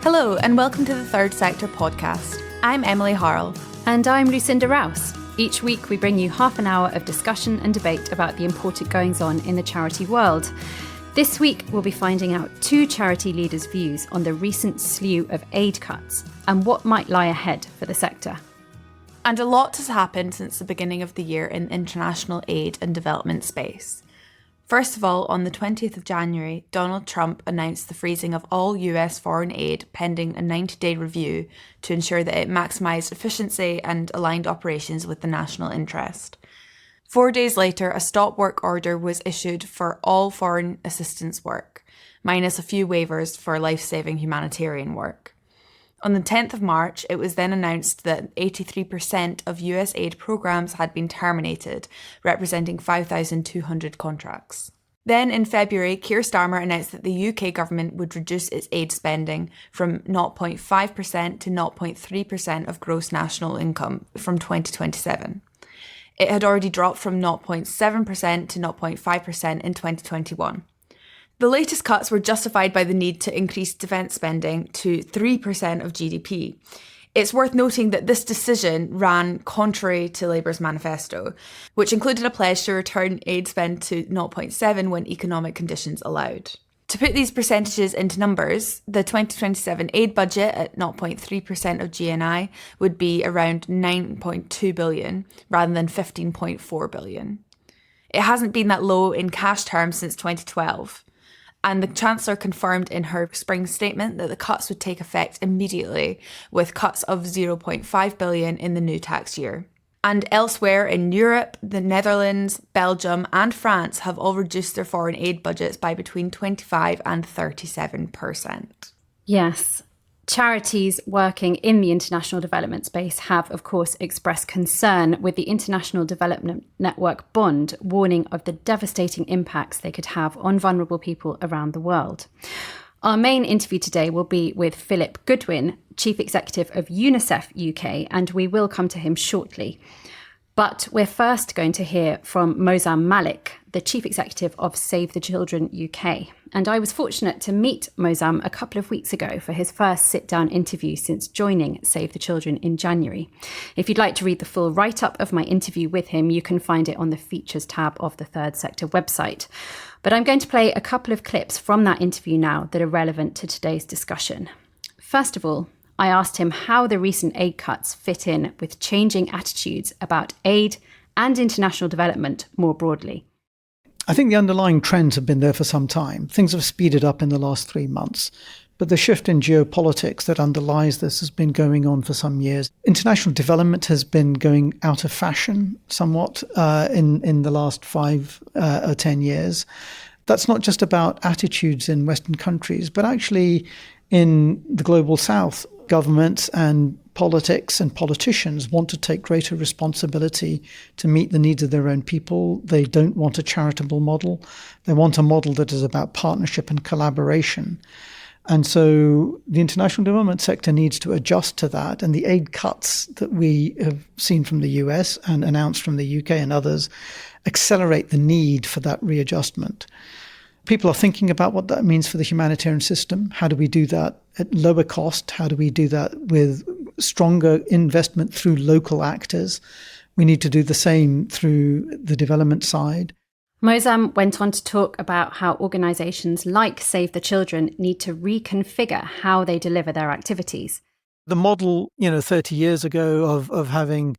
Hello and welcome to the Third Sector podcast. I'm Emily Harle. And I'm Lucinda Rouse. Each week we bring you half an hour of discussion and debate about the important goings-on in the charity world. This week we'll be finding out two charity leaders' views on the recent slew of aid cuts and what might lie ahead for the sector. And a lot has happened since the beginning of the year in international aid and development space. First of all, on the 20th of January, Donald Trump announced the freezing of all US foreign aid pending a 90-day review to ensure that it maximised efficiency and aligned operations with the national interest. 4 days later, a stop work order was issued for all foreign assistance work, minus a few waivers for life-saving humanitarian work. On the 10th of March, it was then announced that 83% of US aid programmes had been terminated, representing 5,200 contracts. Then in February, Keir Starmer announced that the UK government would reduce its aid spending from 0.5% to 0.3% of gross national income from 2027. It had already dropped from 0.7% to 0.5% in 2021. The latest cuts were justified by the need to increase defence spending to 3% of GDP. It's worth noting that this decision ran contrary to Labour's manifesto, which included a pledge to return aid spend to 0.7 when economic conditions allowed. To put these percentages into numbers, the 2027 aid budget at 0.3% of GNI would be around 9.2 billion rather than 15.4 billion. It hasn't been that low in cash terms since 2012. And the Chancellor confirmed in her spring statement that the cuts would take effect immediately, with cuts of 0.5 billion in the new tax year. And elsewhere in Europe, the Netherlands, Belgium and France have all reduced their foreign aid budgets by between 25 and 37%. Yes. Charities working in the international development space have, of course, expressed concern with the International Development Network bond, warning of the devastating impacts they could have on vulnerable people around the world. Our main interview today will be with Philip Goodwin, Chief Executive of Unicef UK, and we will come to him shortly. But we're first going to hear from Moazzam Malik, the Chief Executive of Save the Children UK. And I was fortunate to meet Moazzam a couple of weeks ago for his first sit-down interview since joining Save the Children in January. If you'd like to read the full write-up of my interview with him, you can find it on the Features tab of the Third Sector website. But I'm going to play a couple of clips from that interview now that are relevant to today's discussion. First of all, I asked him how the recent aid cuts fit in with changing attitudes about aid and international development more broadly. I think the underlying trends have been there for some time. Things have speeded up in the last 3 months. But the shift in geopolitics that underlies this has been going on for some years. International development has been going out of fashion somewhat in the last 5 or 10 years. That's not just about attitudes in Western countries, but actually in the global South. Governments and politics and politicians want to take greater responsibility to meet the needs of their own people. They don't want a charitable model. They want a model that is about partnership and collaboration. And so the international development sector needs to adjust to that. And the aid cuts that we have seen from the US and announced from the UK and others accelerate the need for that readjustment. People are thinking about what that means for the humanitarian system. How do we do that at lower cost? How do we do that with stronger investment through local actors? We need to do the same through the development side. Moazzam went on to talk about how organisations like Save the Children need to reconfigure how they deliver their activities. The model, 30 years ago of having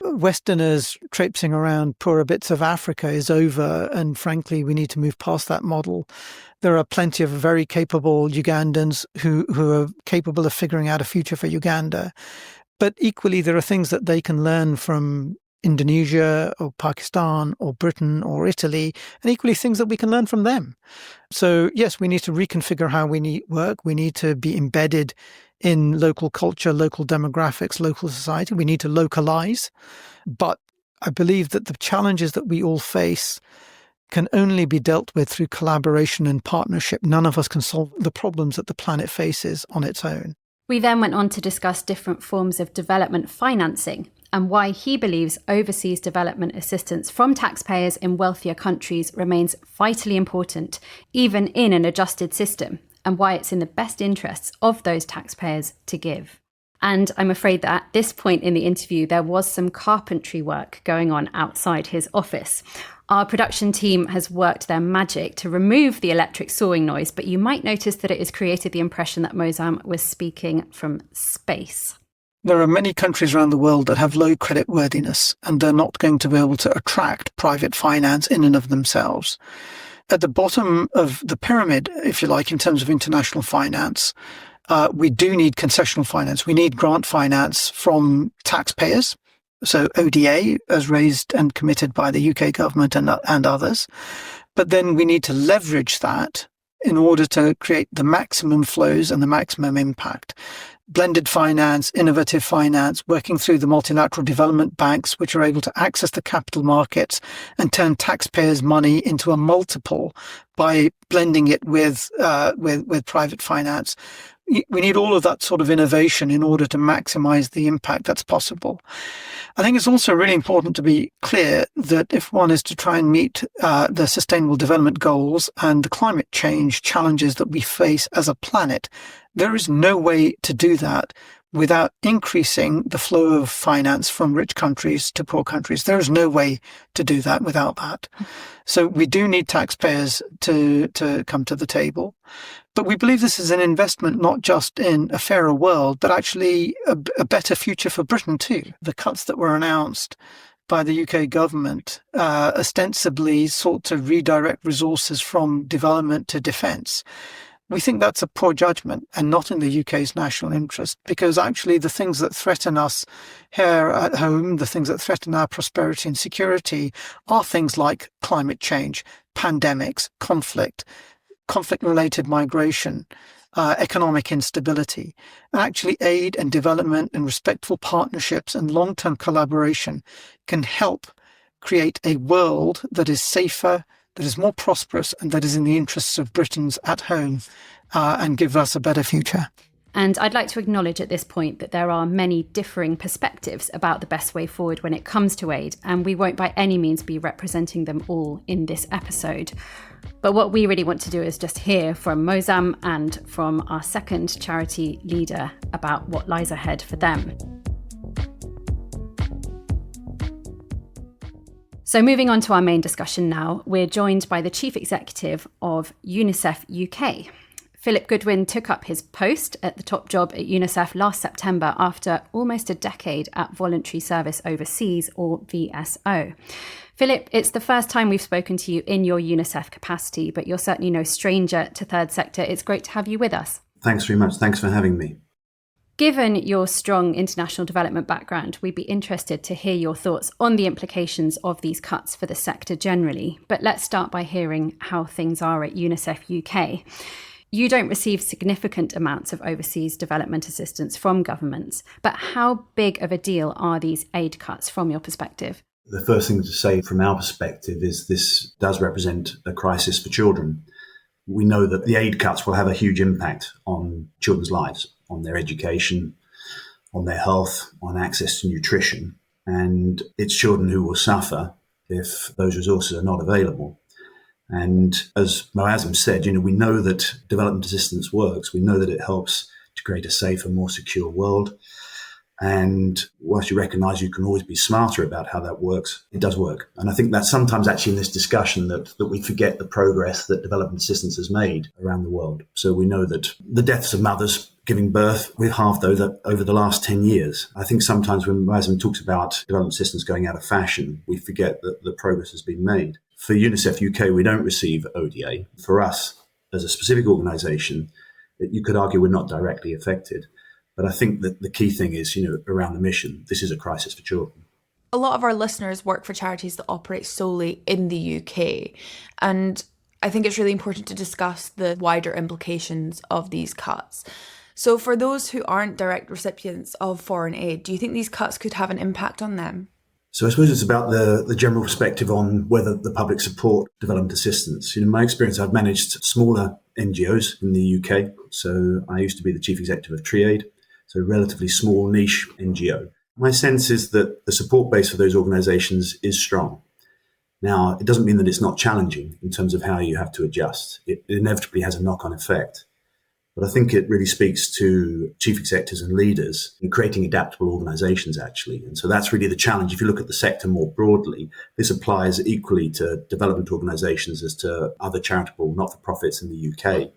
Westerners traipsing around poorer bits of Africa is over, and frankly, we need to move past that model. There are plenty of very capable Ugandans who are capable of figuring out a future for Uganda. But equally, there are things that they can learn from Indonesia or Pakistan or Britain or Italy, and equally things that we can learn from them. So yes, we need to reconfigure how we work. We need to be embedded in local culture, local demographics, local society. We need to localize. But I believe that the challenges that we all face can only be dealt with through collaboration and partnership. None of us can solve the problems that the planet faces on its own. We then went on to discuss different forms of development financing and why he believes overseas development assistance from taxpayers in wealthier countries remains vitally important, even in an adjusted system, and why it's in the best interests of those taxpayers to give. And I'm afraid that at this point in the interview, there was some carpentry work going on outside his office. Our production team has worked their magic to remove the electric sawing noise, but you might notice that it has created the impression that Moazzam was speaking from space. There are many countries around the world that have low credit worthiness, and they're not going to be able to attract private finance in and of themselves. At the bottom of the pyramid, if you like, in terms of international finance, we do need concessional finance. We need grant finance from taxpayers. So ODA, as raised and committed by the UK government and others. But then we need to leverage that in order to create the maximum flows and the maximum impact. Blended finance, innovative finance, working through the multilateral development banks, which are able to access the capital markets and turn taxpayers' money into a multiple by blending it with private finance. We need all of that sort of innovation in order to maximize the impact that's possible. I think it's also really important to be clear that if one is to try and meet the Sustainable Development Goals and the climate change challenges that we face as a planet, there is no way to do that without increasing the flow of finance from rich countries to poor countries. There is no way to do that without that. So we do need taxpayers to come to the table. But we believe this is an investment not just in a fairer world, but actually a better future for Britain too. The cuts that were announced by the UK government ostensibly sought to redirect resources from development to defence. We think that's a poor judgment and not in the UK's national interest, because actually the things that threaten us here at home, the things that threaten our prosperity and security are things like climate change, pandemics, conflict-related migration, economic instability. Actually, aid and development and respectful partnerships and long-term collaboration can help create a world that is safer, that is more prosperous, and that is in the interests of Britons at home and give us a better future. And I'd like to acknowledge at this point that there are many differing perspectives about the best way forward when it comes to aid, and we won't by any means be representing them all in this episode. But what we really want to do is just hear from Moazzam and from our second charity leader about what lies ahead for them. So moving on to our main discussion now, we're joined by the Chief Executive of Unicef UK. Philip Goodwin took up his post at the top job at Unicef last September after almost a decade at voluntary service overseas, or VSO. Philip, it's the first time we've spoken to you in your Unicef capacity, but you're certainly no stranger to third sector. It's great to have you with us. Thanks very much. Thanks for having me. Given your strong international development background, we'd be interested to hear your thoughts on the implications of these cuts for the sector generally. But let's start by hearing how things are at Unicef UK. You don't receive significant amounts of overseas development assistance from governments, but how big of a deal are these aid cuts from your perspective? The first thing to say from our perspective is this does represent a crisis for children. We know that the aid cuts will have a huge impact on children's lives, on their education, on their health, on access to nutrition. And it's children who will suffer if those resources are not available. And as Moazzam said, we know that development assistance works. We know that it helps to create a safer, more secure world. And whilst you recognise you can always be smarter about how that works, it does work. And I think that sometimes actually in this discussion that we forget the progress that development assistance has made around the world. So we know that the deaths of mothers giving birth, we've halved those over the last 10 years. I think sometimes when Moazzam talks about development assistance going out of fashion, we forget that the progress has been made. For UNICEF UK, we don't receive ODA. For us, as a specific organisation, you could argue we're not directly affected. But I think that the key thing is, around the mission, this is a crisis for children. A lot of our listeners work for charities that operate solely in the UK. And I think it's really important to discuss the wider implications of these cuts. So for those who aren't direct recipients of foreign aid, do you think these cuts could have an impact on them? So I suppose it's about the general perspective on whether the public support development assistance. In my experience, I've managed smaller NGOs in the UK. So I used to be the chief executive of TreeAid, so a relatively small niche NGO. My sense is that the support base for those organisations is strong. Now, it doesn't mean that it's not challenging in terms of how you have to adjust. It inevitably has a knock-on effect. But I think it really speaks to chief executives and leaders in creating adaptable organizations, actually. And so that's really the challenge. If you look at the sector more broadly, this applies equally to development organizations as to other charitable not-for-profits in the UK.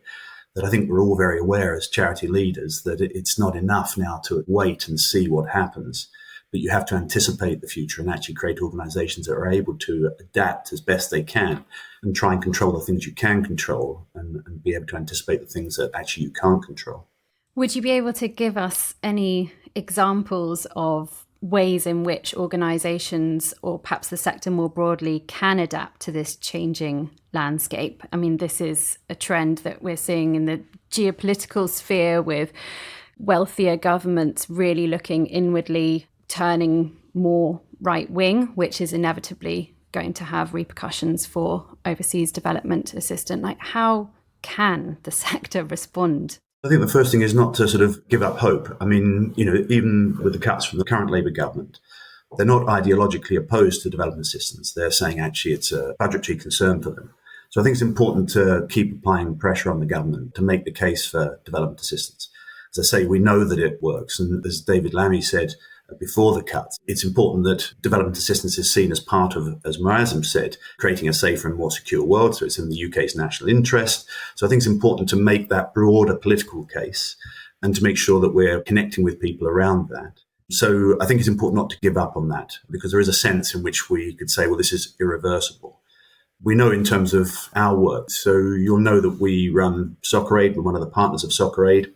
That I think we're all very aware as charity leaders that it's not enough now to wait and see what happens, but you have to anticipate the future and actually create organizations that are able to adapt as best they can and try and control the things you can control and be able to anticipate the things that actually you can't control. Would you be able to give us any examples of ways in which organisations, or perhaps the sector more broadly, can adapt to this changing landscape? I mean, this is a trend that we're seeing in the geopolitical sphere, with wealthier governments really looking inwardly, turning more right-wing, which is inevitably going to have repercussions for overseas development assistance. Like, how can the sector respond? I think the first thing is not to sort of give up hope. I mean, even with the cuts from the current Labour government, they're not ideologically opposed to development assistance. They're saying actually it's a budgetary concern for them. So I think it's important to keep applying pressure on the government to make the case for development assistance. As I say, we know that it works. And as David Lammy said before the cuts, it's important that development assistance is seen as part of, as Moazzam said, creating a safer and more secure world. So it's in the UK's national interest. So I think it's important to make that broader political case and to make sure that we're connecting with people around that. So I think it's important not to give up on that, because there is a sense in which we could say, well, this is irreversible. We know in terms of our work. So you'll know that we run Soccer Aid. We're one of the partners of Soccer Aid.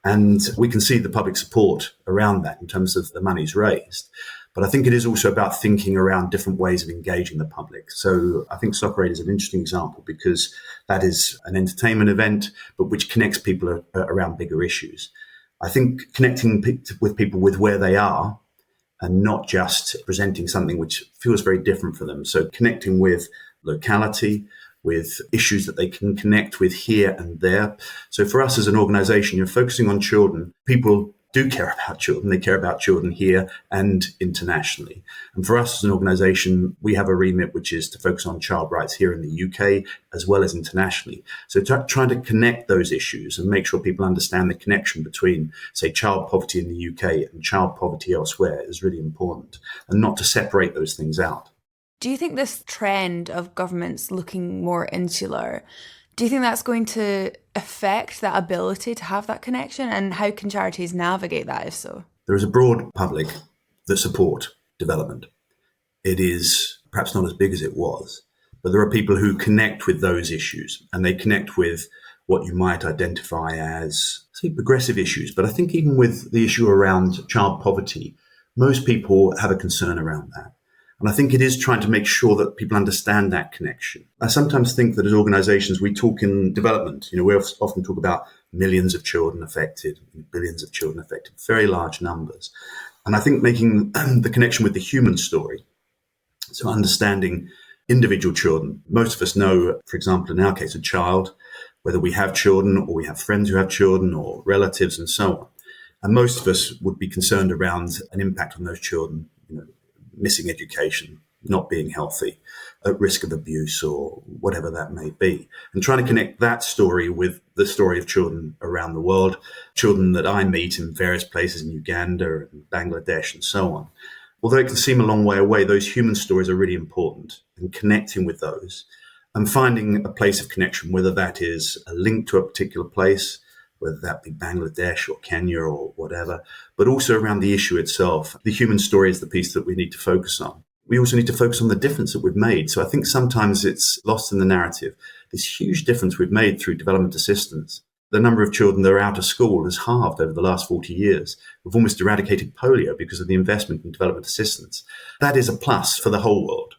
And we can see the public support around that in terms of the monies raised. But I think it is also about thinking around different ways of engaging the public. So I think Soccer Aid is an interesting example because that is an entertainment event, but which connects people around bigger issues. I think connecting with people with where they are and not just presenting something which feels very different for them. So connecting with locality, with issues that they can connect with here and there. So for us as an organisation, you're focusing on children. People do care about children. They care about children here and internationally. And for us as an organisation, we have a remit which is to focus on child rights here in the UK as well as internationally. So trying to connect those issues and make sure people understand the connection between, say, child poverty in the UK and child poverty elsewhere is really important, and not to separate those things out. Do you think this trend of governments looking more insular, do you think that's going to affect that ability to have that connection? And how can charities navigate that, if so? There is a broad public that support development. It is perhaps not as big as it was, but there are people who connect with those issues, and they connect with what you might identify as, say, progressive issues. But I think even with the issue around child poverty, most people have a concern around that. And I think it is trying to make sure that people understand that connection. I sometimes think that as organizations, we talk in development, we often talk about millions of children affected, billions of children affected, very large numbers. And I think making the connection with the human story, so understanding individual children. Most of us know, for example, in our case, a child, whether we have children or we have friends who have children or relatives and so on. And most of us would be concerned around an impact on those children, missing education, not being healthy, at risk of abuse or whatever that may be. And trying to connect that story with the story of children around the world, children that I meet in various places in Uganda and Bangladesh and so on. Although it can seem a long way away, those human stories are really important, and connecting with those and finding a place of connection, whether that is a link to a particular place, whether that be Bangladesh or Kenya or whatever, but also around the issue itself. The human story is the piece that we need to focus on. We also need to focus on the difference that we've made. So I think sometimes it's lost in the narrative. This huge difference we've made through development assistance. The number of children that are out of school has halved over the last 40 years. We've almost eradicated polio because of the investment in development assistance. That is a plus for the whole world.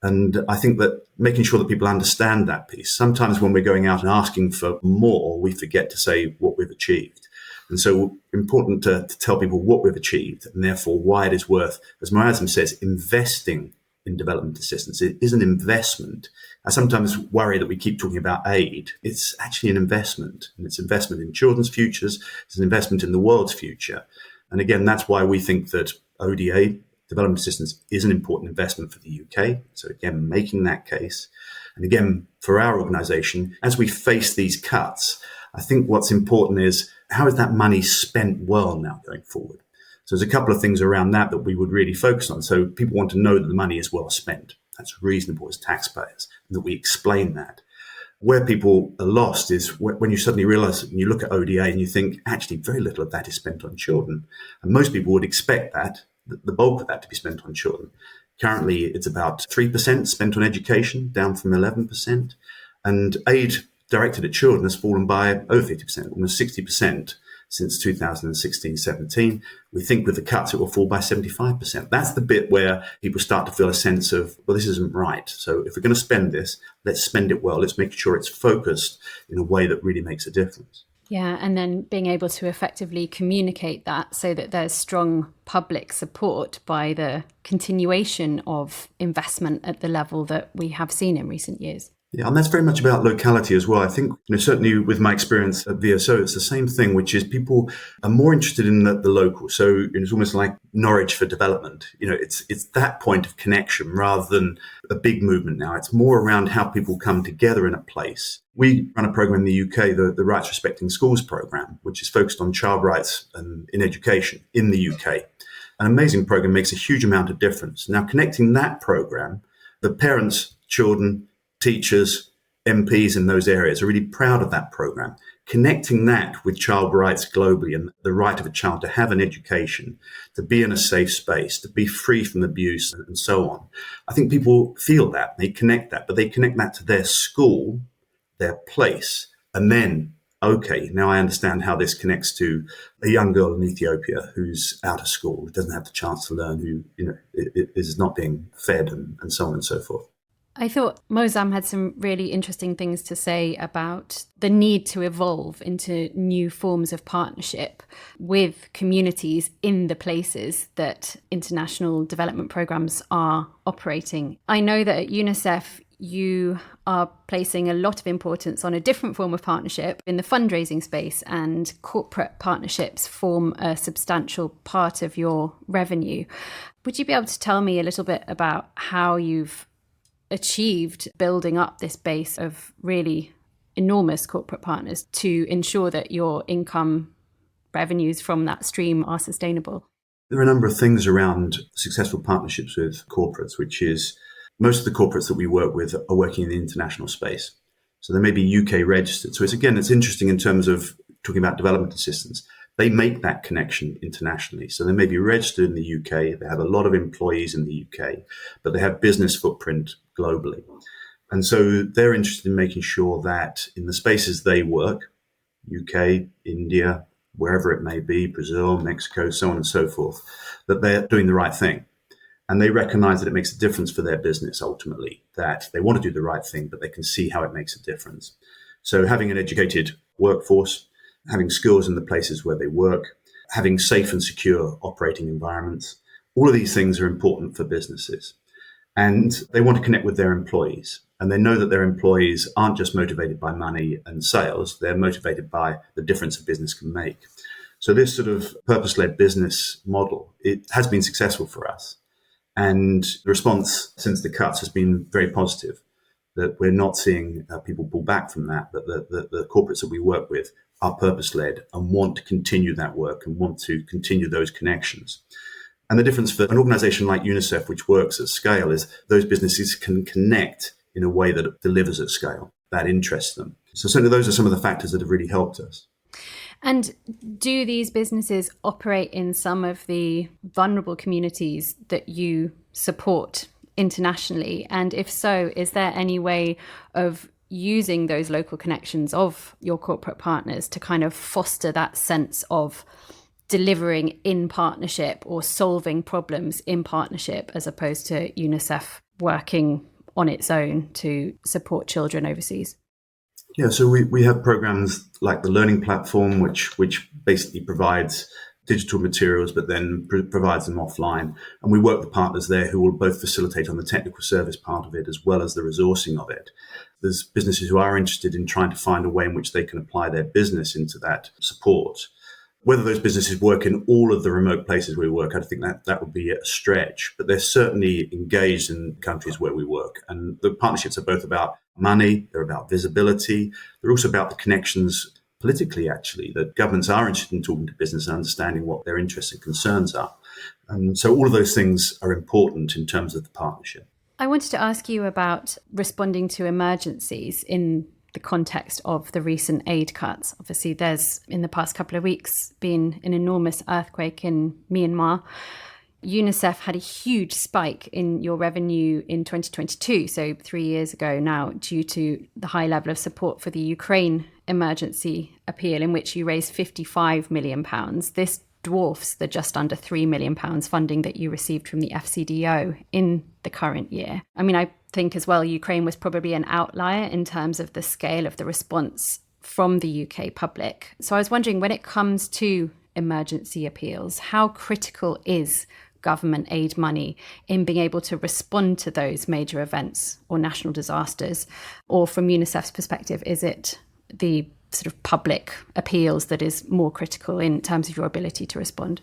And I think that making sure that people understand that piece, sometimes when we're going out and asking for more, we forget to say what we've achieved. And so important to tell people what we've achieved and therefore why it is worth, as Moazzam says, investing in development assistance. It is an investment. I sometimes worry that we keep talking about aid. It's actually an investment, and it's investment in children's futures. It's an investment in the world's future. And again, that's why we think that ODA, development assistance, is an important investment for the UK. So again, making that case. And again, for our organisation, as we face these cuts, I think what's important is how is that money spent well now going forward? So there's a couple of things around that we would really focus on. So people want to know that the money is well spent. That's reasonable as taxpayers, and that we explain that. Where people are lost is when you suddenly realize and you look at ODA and you think, actually, very little of that is spent on children. And most people would expect that, the bulk of that to be spent on children. Currently, it's about 3% spent on education, down from 11%. And aid directed at children has fallen by over 50%, almost 60% since 2016-17. We think with the cuts, it will fall by 75%. That's the bit where people start to feel a sense of, well, this isn't right. So if we're going to spend this, let's spend it well. Let's make sure it's focused in a way that really makes a difference. Yeah, and then being able to effectively communicate that so that there's strong public support by the continuation of investment at the level that we have seen in recent years. Yeah, and that's very much about locality as well. I think, certainly with my experience at VSO, it's the same thing, which is people are more interested in the local. So it's almost like Norwich for development. It's that point of connection rather than a big movement now. It's more around how people come together in a place. We run a program in the UK, the Rights Respecting Schools program, which is focused on child rights and in education in the UK. An amazing program, makes a huge amount of difference. Now, connecting that program, the parents, children, teachers, MPs in those areas are really proud of that program. Connecting that with child rights globally and the right of a child to have an education, to be in a safe space, to be free from abuse and so on. I think people feel that, they connect that, but they connect that to their school, their place, and then, okay, now I understand how this connects to a young girl in Ethiopia who's out of school, who doesn't have the chance to learn, who is not being fed and so on and so forth. I thought Moazzam had some really interesting things to say about the need to evolve into new forms of partnership with communities in the places that international development programs are operating. I know that at Unicef, you are placing a lot of importance on a different form of partnership in the fundraising space, and corporate partnerships form a substantial part of your revenue. Would you be able to tell me a little bit about how you've achieved building up this base of really enormous corporate partners to ensure that your income revenues from that stream are sustainable? There are a number of things around successful partnerships with corporates, which is most of the corporates that we work with are working in the international space. So they may be UK registered. So it's interesting in terms of talking about development assistance. They make that connection internationally. So they may be registered in the UK, they have a lot of employees in the UK, but they have business footprint globally. And so they're interested in making sure that in the spaces they work, UK, India, wherever it may be, Brazil, Mexico, so on and so forth, that they're doing the right thing. And they recognize that it makes a difference for their business ultimately, that they want to do the right thing, but they can see how it makes a difference. So having an educated workforce, having skills in the places where they work, having safe and secure operating environments. All of these things are important for businesses. And they want to connect with their employees. And they know that their employees aren't just motivated by money and sales, they're motivated by the difference a business can make. So this sort of purpose-led business model, it has been successful for us. And the response since the cuts has been very positive, that we're not seeing people pull back from that, but the corporates that we work with are purpose-led and want to continue that work and want to continue those connections. And the difference for an organization like Unicef, which works at scale, is those businesses can connect in a way that delivers at scale, that interests them. So certainly those are some of the factors that have really helped us. And do these businesses operate in some of the vulnerable communities that you support internationally? And if so, is there any way of using those local connections of your corporate partners to kind of foster that sense of delivering in partnership or solving problems in partnership, as opposed to UNICEF working on its own to support children overseas? Yeah, so we have programs like the Learning Platform, which basically provides digital materials, but then provides them offline. And we work with partners there who will both facilitate on the technical service part of it as well as the resourcing of it. There's businesses who are interested in trying to find a way in which they can apply their business into that support. Whether those businesses work in all of the remote places we work, I think that would be a stretch, but they're certainly engaged in countries where we work. And the partnerships are both about money, they're about visibility, they're also about the connections politically, actually, that governments are interested in talking to business and understanding what their interests and concerns are. And so all of those things are important in terms of the partnership. I wanted to ask you about responding to emergencies in the context of the recent aid cuts. Obviously, there's, in the past couple of weeks, been an enormous earthquake in Myanmar. Unicef had a huge spike in your revenue in 2022, so 3 years ago now, due to the high level of support for the Ukraine emergency appeal, in which you raised £55 million. This dwarfs the just under £3 million funding that you received from the FCDO in the current year. I mean, I think as well, Ukraine was probably an outlier in terms of the scale of the response from the UK public. So I was wondering, when it comes to emergency appeals, how critical is government aid money in being able to respond to those major events or national disasters? Or from UNICEF's perspective, is it the sort of public appeals that is more critical in terms of your ability to respond?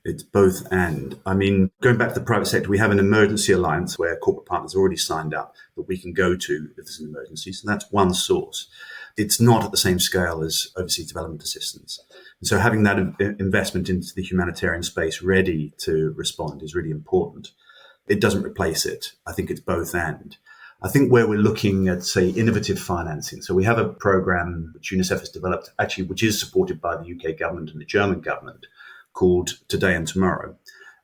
It's both and. I mean, going back to the private sector, we have an emergency alliance where corporate partners already signed up that we can go to if there's an emergency. So that's one source. It's not at the same scale as overseas development assistance. And so having that investment into the humanitarian space ready to respond is really important. It doesn't replace it. I think it's both and. I think where we're looking at, say, innovative financing. So we have a program which UNICEF has developed, actually, which is supported by the UK government and the German government, called Today and Tomorrow.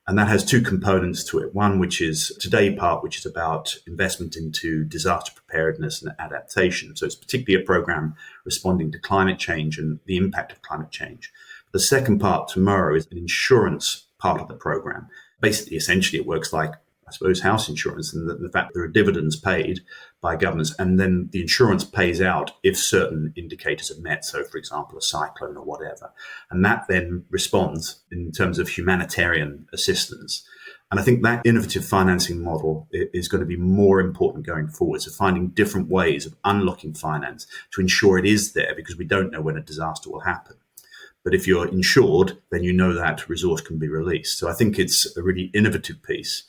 And that has two components to it. One, which is Today part, which is about investment into disaster preparedness and adaptation. So it's particularly a program responding to climate change and the impact of climate change. The second part, Tomorrow, is an insurance part of the program. Basically, essentially, it works like, I suppose, house insurance, and the fact that there are dividends paid by governments, and then the insurance pays out if certain indicators are met. So, for example, a cyclone or whatever. And that then responds in terms of humanitarian assistance. And I think that innovative financing model is going to be more important going forward. So finding different ways of unlocking finance to ensure it is there, because we don't know when a disaster will happen. But if you're insured, then you know that resource can be released. So I think it's a really innovative piece.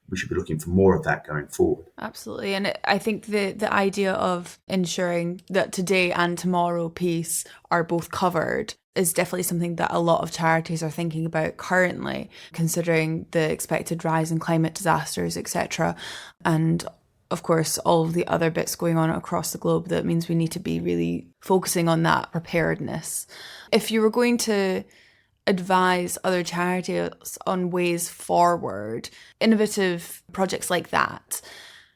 We should be looking for more of that going forward. Absolutely. And I think the idea of ensuring that Today and Tomorrow piece are both covered is definitely something that a lot of charities are thinking about currently, considering the expected rise in climate disasters, etc. And of course, all of the other bits going on across the globe. That means we need to be really focusing on that preparedness. If you were going to advise other charities on ways forward, innovative projects like that,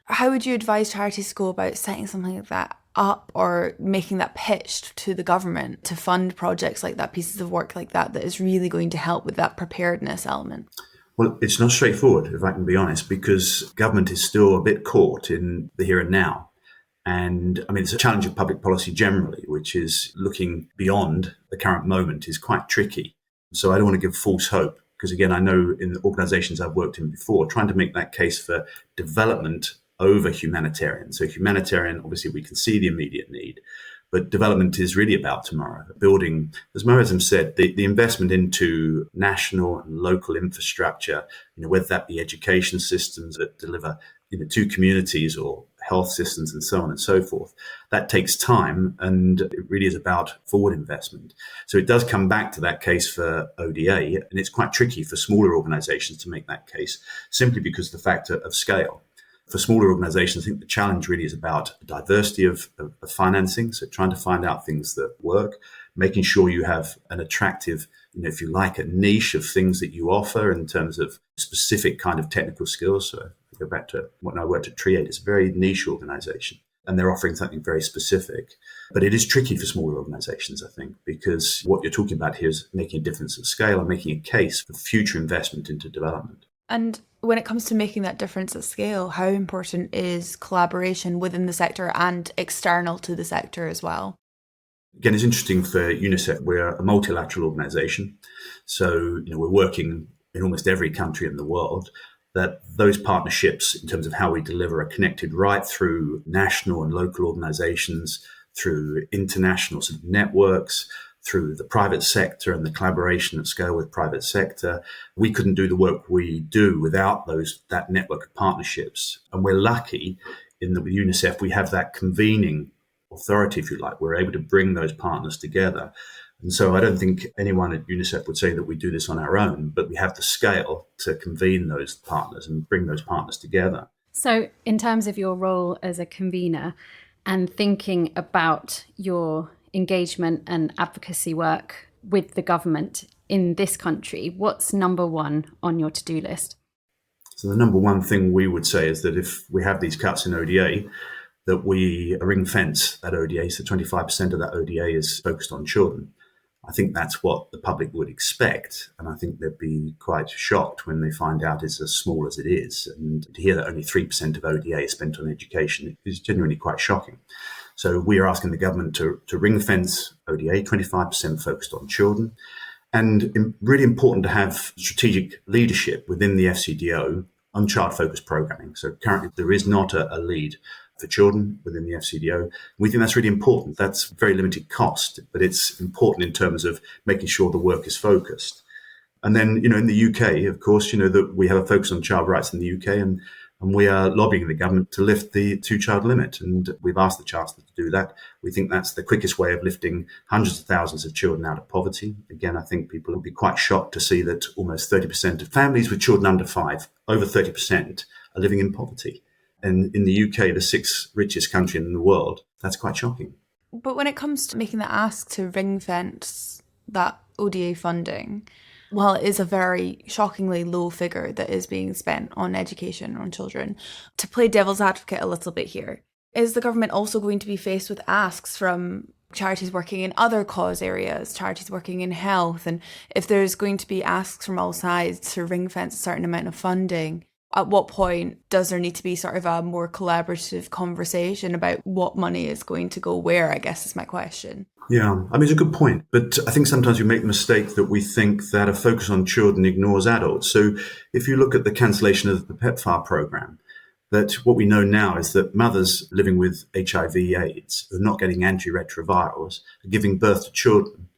how would you advise charities to go about setting something like that up or making that pitched to the government to fund projects like that, pieces of work like that is really going to help with that preparedness element? Well, it's not straightforward, if I can be honest, because government is still a bit caught in the here and now. And I mean, it's a challenge of public policy generally, which is looking beyond the current moment is quite tricky. So I don't want to give false hope, because again, I know in the organizations I've worked in before, trying to make that case for development over humanitarian. So humanitarian, obviously we can see the immediate need, but development is really about tomorrow. Building, as Moazzam said, the investment into national and local infrastructure, whether that be education systems that deliver to communities or health systems and so on and so forth. That takes time, and it really is about forward investment. So it does come back to that case for ODA, and it's quite tricky for smaller organizations to make that case simply because of the factor of scale. For smaller organizations, I think the challenge really is about diversity of financing. So trying to find out things that work, making sure you have an attractive, if you like, a niche of things that you offer in terms of specific kind of technical skills. So go back to when I worked at Triade, it's a very niche organization and they're offering something very specific. But it is tricky for smaller organizations, I think, because what you're talking about here is making a difference of scale and making a case for future investment into development. And when it comes to making that difference at scale, how important is collaboration within the sector and external to the sector as well? Again, it's interesting for UNICEF. We're a multilateral organization. So, we're working in almost every country in the world. That those partnerships in terms of how we deliver are connected right through national and local organizations, through international sort of networks, through the private sector and the collaboration at scale with private sector. We couldn't do the work we do without that network of partnerships. And we're lucky in that with UNICEF, we have that convening authority, if you like. We're able to bring those partners together. And so I don't think anyone at UNICEF would say that we do this on our own, but we have the scale to convene those partners and bring those partners together. So in terms of your role as a convener and thinking about your engagement and advocacy work with the government in this country, what's number one on your to-do list? So the number one thing we would say is that if we have these cuts in ODA, that we ring fence that ODA. So 25% of that ODA is focused on children. I think that's what the public would expect. And I think they'd be quite shocked when they find out it's as small as it is. And to hear that only 3% of ODA is spent on education is genuinely quite shocking. So we are asking the government to ring fence ODA, 25% focused on children. And really important to have strategic leadership within the FCDO on child-focused programming. So currently there is not a lead for children within the FCDO. We think that's really important. That's very limited cost, but it's important in terms of making sure the work is focused. And then, in the UK, of course, that we have a focus on child rights in the UK, and we are lobbying the government to lift the two-child limit. And we've asked the Chancellor to do that. We think that's the quickest way of lifting hundreds of thousands of children out of poverty. Again, I think people will be quite shocked to see that almost 30% of families with children under 5, over 30%, are living in poverty. And in the UK, the 6th richest country in the world, that's quite shocking. But when it comes to making the ask to ring fence that ODA funding, while it is a very shockingly low figure that is being spent on education on children, to play devil's advocate a little bit here, is the government also going to be faced with asks from charities working in other cause areas, charities working in health? And if there's going to be asks from all sides to ring fence a certain amount of funding, at what point does there need to be sort of a more collaborative conversation about what money is going to go where, I guess is my question. Yeah, it's a good point. But I think sometimes we make the mistake that we think that a focus on children ignores adults. So if you look at the cancellation of the PEPFAR program, that what we know now is that mothers living with HIV/AIDS who are not getting antiretrovirals are giving birth to children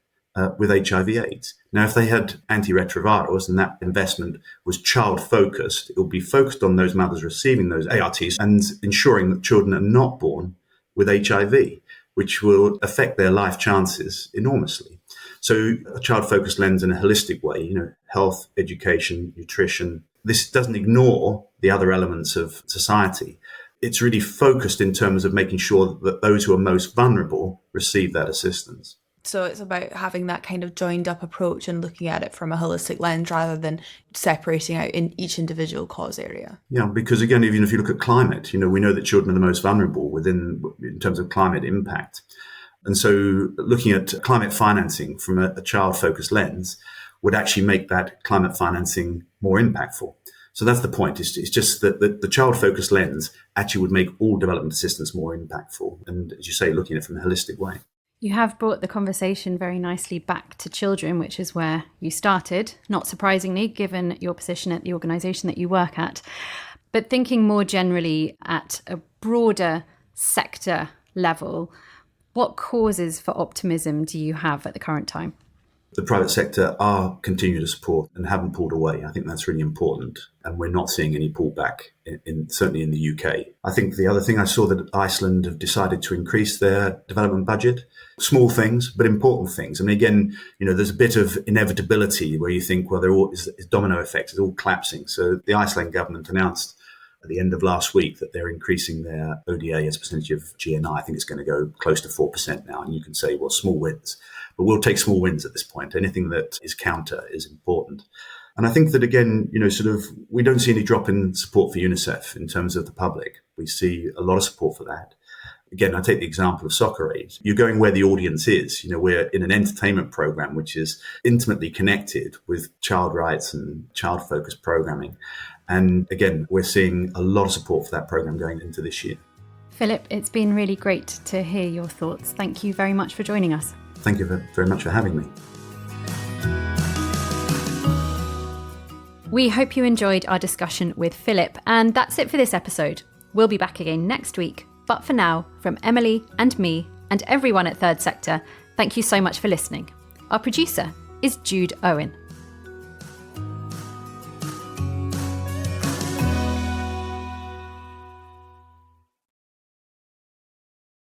with HIV/AIDS. Now, if they had antiretrovirals and that investment was child-focused, it would be focused on those mothers receiving those ARTs and ensuring that children are not born with HIV, which will affect their life chances enormously. So a child-focused lens in a holistic way, health, education, nutrition. This doesn't ignore the other elements of society. It's really focused in terms of making sure that those who are most vulnerable receive that assistance. So it's about having that kind of joined up approach and looking at it from a holistic lens rather than separating out in each individual cause area. Yeah, because again, even if you look at climate, we know that children are the most vulnerable in terms of climate impact. And so looking at climate financing from a child-focused lens would actually make that climate financing more impactful. So that's the point. It's just that the child-focused lens actually would make all development assistance more impactful. And as you say, looking at it from a holistic way. You have brought the conversation very nicely back to children, which is where you started, not surprisingly, given your position at the organisation that you work at. But thinking more generally at a broader sector level, what causes for optimism do you have at the current time? The private sector are continuing to support and haven't pulled away. I think that's really important. And we're not seeing any pullback, certainly in the UK. I think the other thing I saw that Iceland have decided to increase their development budget. Small things, but important things. Again, there's a bit of inevitability where you think, well, it's domino effects, it's all collapsing. So the Iceland government announced at the end of last week that they're increasing their ODA as a percentage of GNI. I think it's going to go close to 4% now. And you can say, well, small wins. But we'll take small wins at this point. Anything that is counter is important. And I think that, again, we don't see any drop in support for UNICEF in terms of the public. We see a lot of support for that. Again, I take the example of Soccer Aid. You're going where the audience is. We're in an entertainment program which is intimately connected with child rights and child-focused programming. And again, we're seeing a lot of support for that program going into this year. Philip, it's been really great to hear your thoughts. Thank you very much for joining us. Thank you very much for having me. We hope you enjoyed our discussion with Philip, and that's it for this episode. We'll be back again next week, but for now, from Emily and me and everyone at Third Sector, thank you so much for listening. Our producer is Jude Owen.